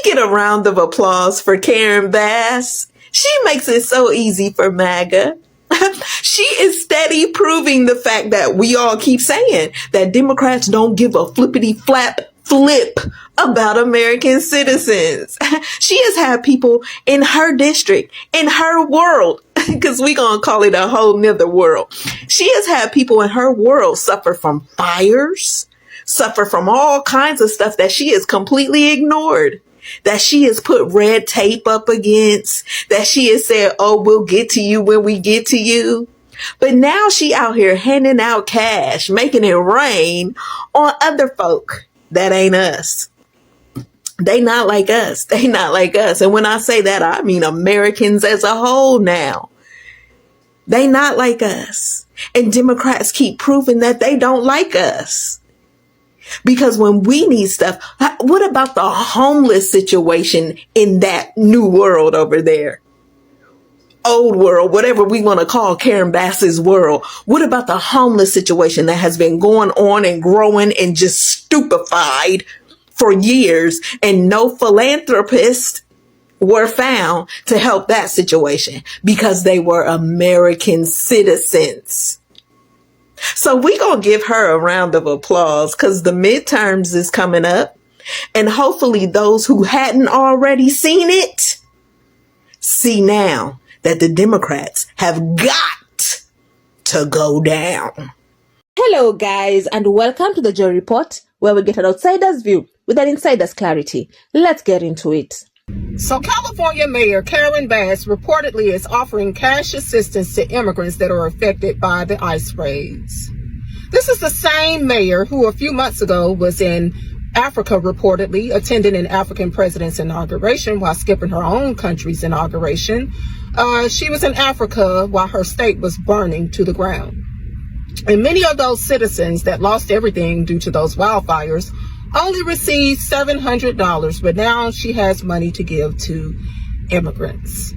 get a round of applause for Karen Bass. She makes it so easy for MAGA. She is steady proving the fact that we all keep saying that Democrats don't give a flippity flip about American citizens. She has had people in her district, in her world, because we're going to call it a whole nother world. She has had people in her world suffer from fires, suffer from all kinds of stuff that she has completely ignored, that she has put red tape up against, that she has said, oh, we'll get to you when we get to you. But now she out here handing out cash, making it rain on other folk that ain't us. They not like us. They not like us. And when I say that, I mean Americans as a whole now. They not like us. And Democrats keep proving that they don't like us. Because when we need stuff, what about the homeless situation in that new world over there? Old world, whatever we want to call Karen Bass's world. What about the homeless situation that has been going on and growing and just stupefied for years, and no philanthropists were found to help that situation because they were American citizens? So we gonna give her a round of applause because the midterms is coming up, and hopefully those who hadn't already seen it see now that the Democrats have got to go down. Hello guys, and welcome to the Joy Report, where we get an outsider's view with an insider's clarity. Let's get into it. So California Mayor Karen Bass reportedly is offering cash assistance to immigrants that are affected by the ICE raids. This is the same mayor who a few months ago was in Africa, reportedly attending an African president's inauguration while skipping her own country's inauguration. She was in Africa while her state was burning to the ground. And many of those citizens that lost everything due to those wildfires only received $700, but now she has money to give to immigrants.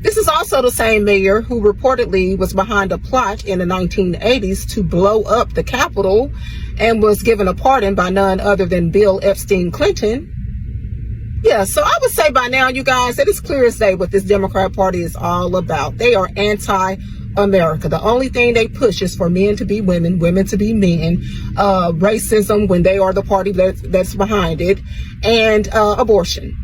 This is also the same mayor who reportedly was behind a plot in the 1980s to blow up the Capitol and was given a pardon by none other than Bill Epstein Clinton. Yeah, so I would say by now, you guys, it is clear as day what this Democrat Party is all about. They are anti-America. The only thing they push is for men to be women, women to be men, racism when they are the party that's behind it, and abortion.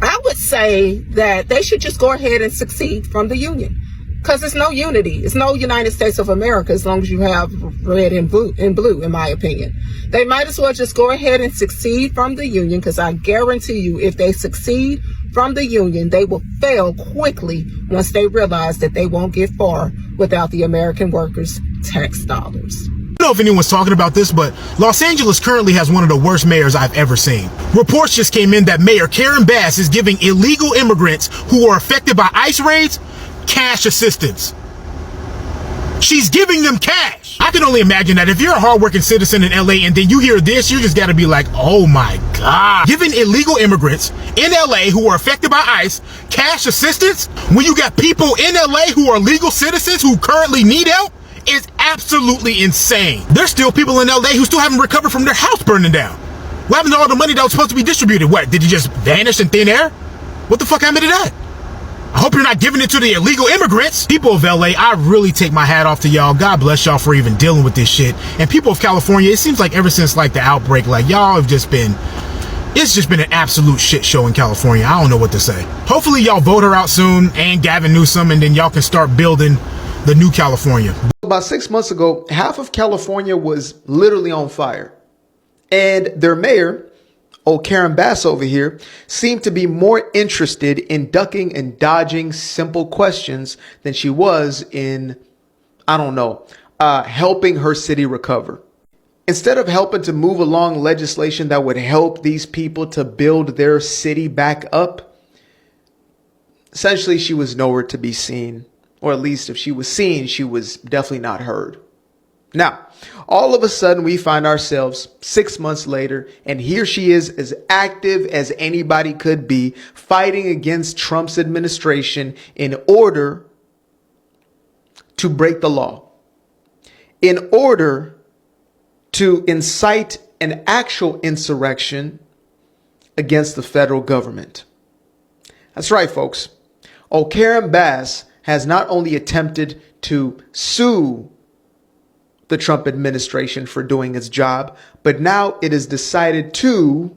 I would say that they should just go ahead and secede from the union, because there's no unity. It's no United States of America as long as you have red and blue, in my opinion. They might as well just go ahead and secede from the union, because I guarantee you if they succeed from the union, they will fail quickly once they realize that they won't get far without the American workers' tax dollars. I don't know if anyone's talking about this, but Los Angeles currently has one of the worst mayors I've ever seen. Reports just came in that Mayor Karen Bass is giving illegal immigrants who are affected by ICE raids cash assistance. She's giving them cash. I can only imagine that if you're a hardworking citizen in LA and then you hear this, you just gotta be like, oh my God. Giving illegal immigrants in LA who are affected by ICE cash assistance when you got people in LA who are legal citizens who currently need help is absolutely insane. There's still people in LA who still haven't recovered from their house burning down. What happened to all the money that was supposed to be distributed? What, did it just vanish in thin air? What the fuck happened to that? I hope you're not giving it to the illegal immigrants. People of LA, I really take my hat off to y'all. God bless y'all for even dealing with this shit. And people of California, it seems like ever since like the outbreak, like y'all have just been, it's just been an absolute shit show in California. I don't know what to say. Hopefully y'all vote her out soon and Gavin Newsom, and then y'all can start building the new California. About 6 months ago, half of California was literally on fire. And their mayor, Karen Bass over here, seemed to be more interested in ducking and dodging simple questions than she was in, helping her city recover. Instead of helping to move along legislation that would help these people to build their city back up, essentially she was nowhere to be seen. Or at least if she was seen, she was definitely not heard. Now, all of a sudden we find ourselves 6 months later, and here she is as active as anybody could be, fighting against Trump's administration in order to break the law, in order to incite an actual insurrection against the federal government. That's right, folks. Karen Bass has not only attempted to sue the Trump administration for doing its job, but now it has decided to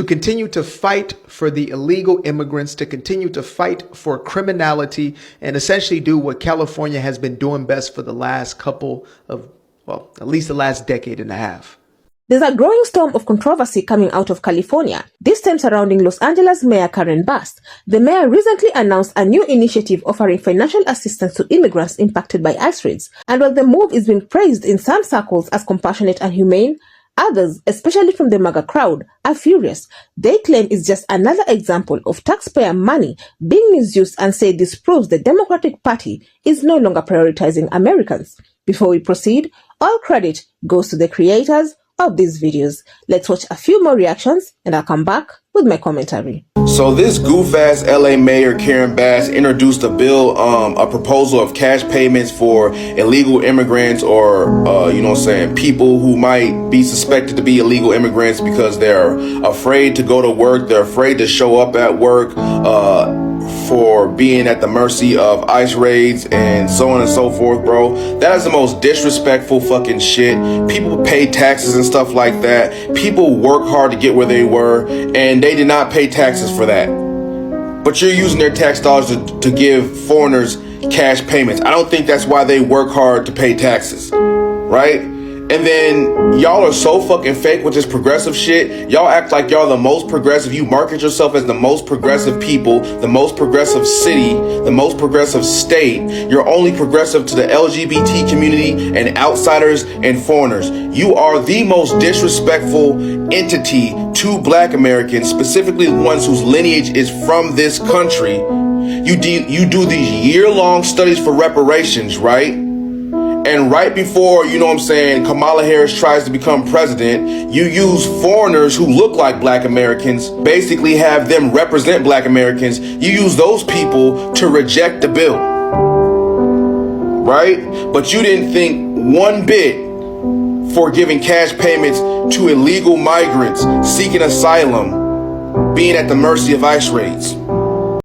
continue to fight for the illegal immigrants, to continue to fight for criminality, and essentially do what California has been doing best for the last at least the last decade and a half. There's a growing storm of controversy coming out of California, this time surrounding Los Angeles Mayor Karen Bass. The mayor recently announced a new initiative offering financial assistance to immigrants impacted by ICE raids. And while the move is being praised in some circles as compassionate and humane, others, especially from the MAGA crowd, are furious. They claim it's just another example of taxpayer money being misused and say this proves the Democratic Party is no longer prioritizing Americans. Before we proceed, all credit goes to the creators of these videos. Let's watch a few more reactions and I'll come back with my commentary. So this goof-ass LA Mayor Karen Bass introduced a bill, a proposal of cash payments for illegal immigrants or, people who might be suspected to be illegal immigrants because they're afraid to go to work, they're afraid to show up at work, for being at the mercy of ICE raids and so on and so forth, bro. That is the most disrespectful fucking shit. People pay taxes and stuff like that. People work hard to get where they were, and they did not pay taxes for that. But you're using their tax dollars to give foreigners cash payments. I don't think that's why they work hard to pay taxes, right? And then y'all are so fucking fake with this progressive shit. Y'all act like y'all the most progressive. You market yourself as the most progressive people, the most progressive city, the most progressive state. You're only progressive to the LGBT community and outsiders and foreigners. You are the most disrespectful entity to Black Americans, specifically the ones whose lineage is from this country. You do these year-long studies for reparations, right? And right before, Kamala Harris tries to become president, you use foreigners who look like Black Americans, basically have them represent Black Americans. You use those people to reject the bill, right? But you didn't think one bit for giving cash payments to illegal migrants seeking asylum, being at the mercy of ICE raids.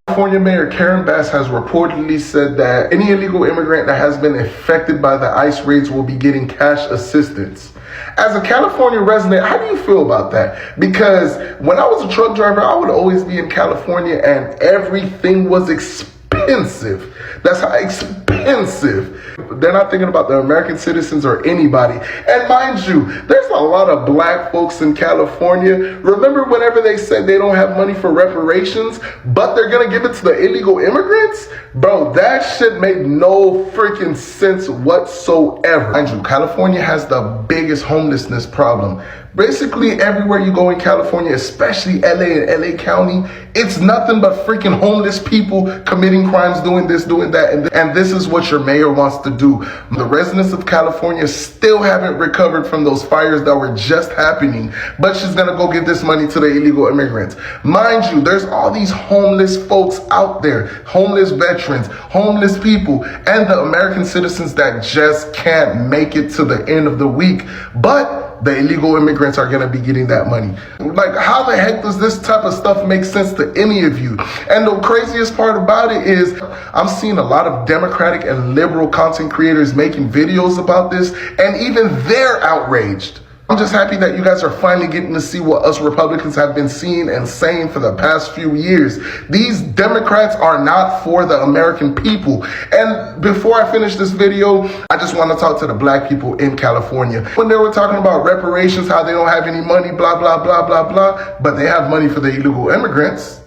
California Mayor Karen Bass has reportedly said that any illegal immigrant that has been affected by the ICE raids will be getting cash assistance. As a California resident, how do you feel about that? Because when I was a truck driver, I would always be in California and everything was expensive. That's how expensive. They're not thinking about the American citizens or anybody. And mind you, there's a lot of Black folks in California. Remember whenever they said they don't have money for reparations, but they're gonna give it to the illegal immigrants? Bro, that shit made no freaking sense whatsoever. Mind you, California has the biggest homelessness problem. Basically everywhere you go in California, especially LA and LA County, it's nothing but freaking homeless people committing crimes, doing this, doing that, and this is what your mayor wants to do. The residents of California still haven't recovered from those fires that were just happening, but she's gonna go give this money to the illegal immigrants. Mind you, there's all these homeless folks out there, homeless veterans, homeless people, and the American citizens that just can't make it to the end of the week. But the illegal immigrants are gonna be getting that money. Like, how the heck does this type of stuff make sense to any of you? And the craziest part about it is I'm seeing a lot of Democratic and liberal content creators making videos about this, and even they're outraged. I'm just happy that you guys are finally getting to see what us Republicans have been seeing and saying for the past few years. These Democrats are not for the American people. And before I finish this video, I just want to talk to the Black people in California. When they were talking about reparations, how they don't have any money, blah, blah, blah, blah, blah, but they have money for the illegal immigrants.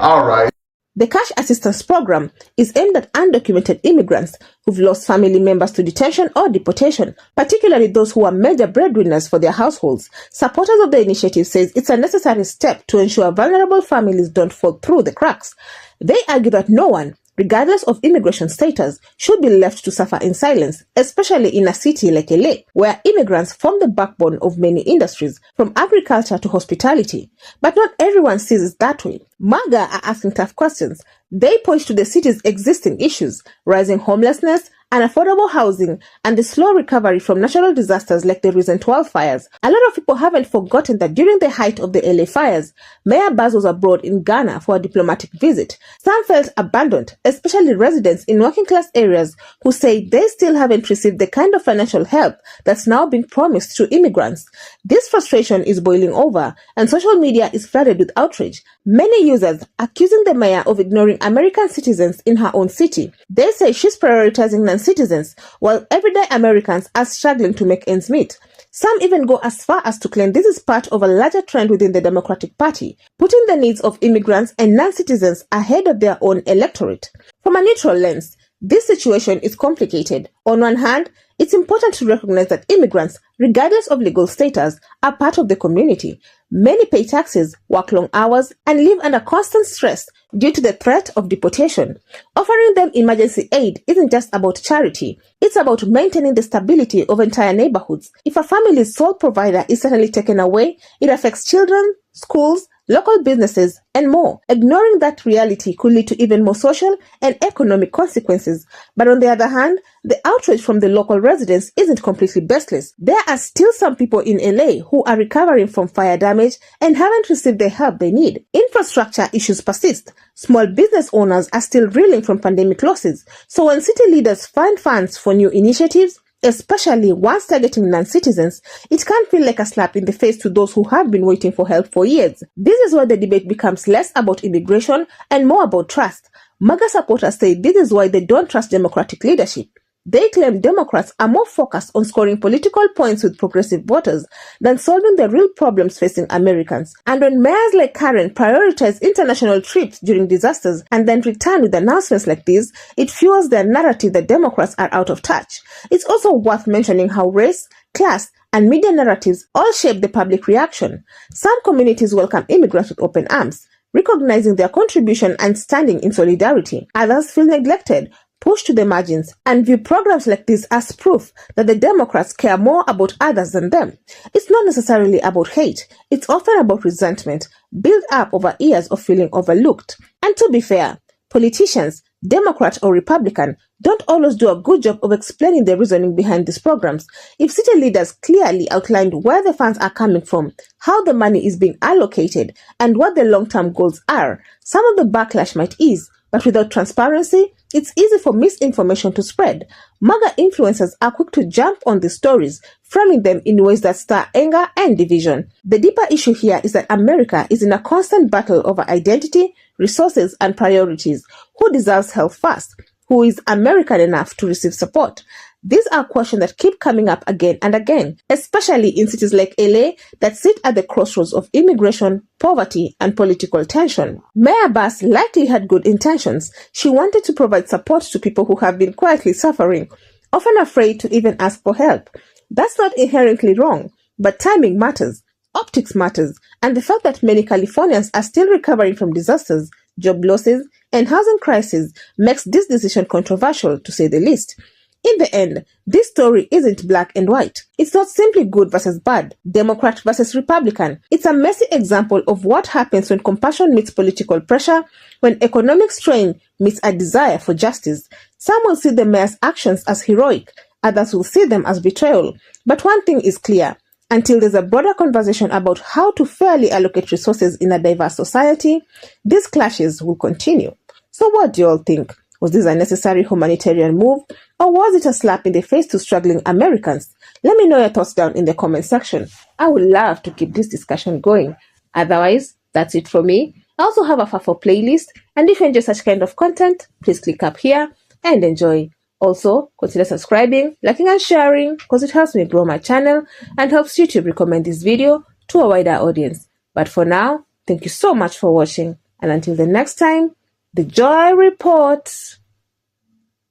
All right. The cash assistance program is aimed at undocumented immigrants who've lost family members to detention or deportation, particularly those who are major breadwinners for their households. Supporters of the initiative says it's a necessary step to ensure vulnerable families don't fall through the cracks. They argue that no one, regardless of immigration status, should be left to suffer in silence, especially in a city like LA, where immigrants form the backbone of many industries, from agriculture to hospitality. But not everyone sees it that way. MAGA are asking tough questions. They point to the city's existing issues: rising homelessness, unaffordable housing, and the slow recovery from natural disasters like the recent wildfires. A lot of people haven't forgotten that during the height of the LA fires, Mayor Bas was abroad in Ghana for a diplomatic visit. Some felt abandoned, especially residents in working-class areas who say they still haven't received the kind of financial help that's now being promised to immigrants. This frustration is boiling over, and social media is flooded with outrage. Many users accusing the mayor of ignoring American citizens in her own city. They say she's prioritizing non-citizens, while everyday Americans are struggling to make ends meet. Some even go as far as to claim this is part of a larger trend within the Democratic Party, putting the needs of immigrants and non-citizens ahead of their own electorate. From a neutral lens, this situation is complicated. On one hand, it's important to recognize that immigrants, regardless of legal status, are part of the community. Many pay taxes, work long hours, and live under constant stress due to the threat of deportation. Offering them emergency aid isn't just about charity. It's about maintaining the stability of entire neighborhoods. If a family's sole provider is suddenly taken away, it affects children, schools, local businesses, and more. Ignoring that reality could lead to even more social and economic consequences. But on the other hand, the outrage from the local residents isn't completely baseless. There are still some people in LA who are recovering from fire damage and haven't received the help they need. Infrastructure issues persist. Small business owners are still reeling from pandemic losses. So when city leaders find funds for new initiatives, especially once targeting non-citizens, it can feel like a slap in the face to those who have been waiting for help for years. This is where the debate becomes less about immigration and more about trust. MAGA supporters say this is why they don't trust Democratic leadership. They claim Democrats are more focused on scoring political points with progressive voters than solving the real problems facing Americans. And when mayors like Karen prioritize international trips during disasters and then return with announcements like these, it fuels their narrative that Democrats are out of touch. It's also worth mentioning how race, class, and media narratives all shape the public reaction. Some communities welcome immigrants with open arms, recognizing their contribution and standing in solidarity. Others feel neglected, pushed to the margins, and view programs like this as proof that the Democrats care more about others than them. It's not necessarily about hate. It's often about resentment, built up over years of feeling overlooked. And to be fair, politicians, Democrat or Republican, don't always do a good job of explaining the reasoning behind these programs. If city leaders clearly outlined where the funds are coming from, how the money is being allocated, and what the long-term goals are, some of the backlash might ease. But without transparency, it's easy for misinformation to spread. MAGA influencers are quick to jump on these stories, framing them in ways that stir anger and division. The deeper issue here is that America is in a constant battle over identity, resources, and priorities. Who deserves help first? Who is American enough to receive support? These are questions that keep coming up again and again, especially in cities like LA that sit at the crossroads of immigration, poverty, and political tension. Mayor Bas likely had good intentions. She wanted to provide support to people who have been quietly suffering, often afraid to even ask for help. That's not inherently wrong, but timing matters, optics matters, and the fact that many Californians are still recovering from disasters, job losses, and housing crises makes this decision controversial, to say the least. In the end, this story isn't black and white. It's not simply good versus bad, Democrat versus Republican. It's a messy example of what happens when compassion meets political pressure, when economic strain meets a desire for justice. Some will see the mayor's actions as heroic, others will see them as betrayal. But one thing is clear. Until there's a broader conversation about how to fairly allocate resources in a diverse society, these clashes will continue. So what do you all think? Was this a necessary humanitarian move, or was it a slap in the face to struggling Americans? Let me know your thoughts down in the comment section. I would love to keep this discussion going. Otherwise, that's it from me. I also have a FAFO playlist, and if you enjoy such kind of content, please click up here and enjoy. Also, consider subscribing, liking and sharing because it helps me grow my channel and helps YouTube recommend this video to a wider audience. But for now, thank you so much for watching, and until the next time, The Joy Report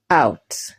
out.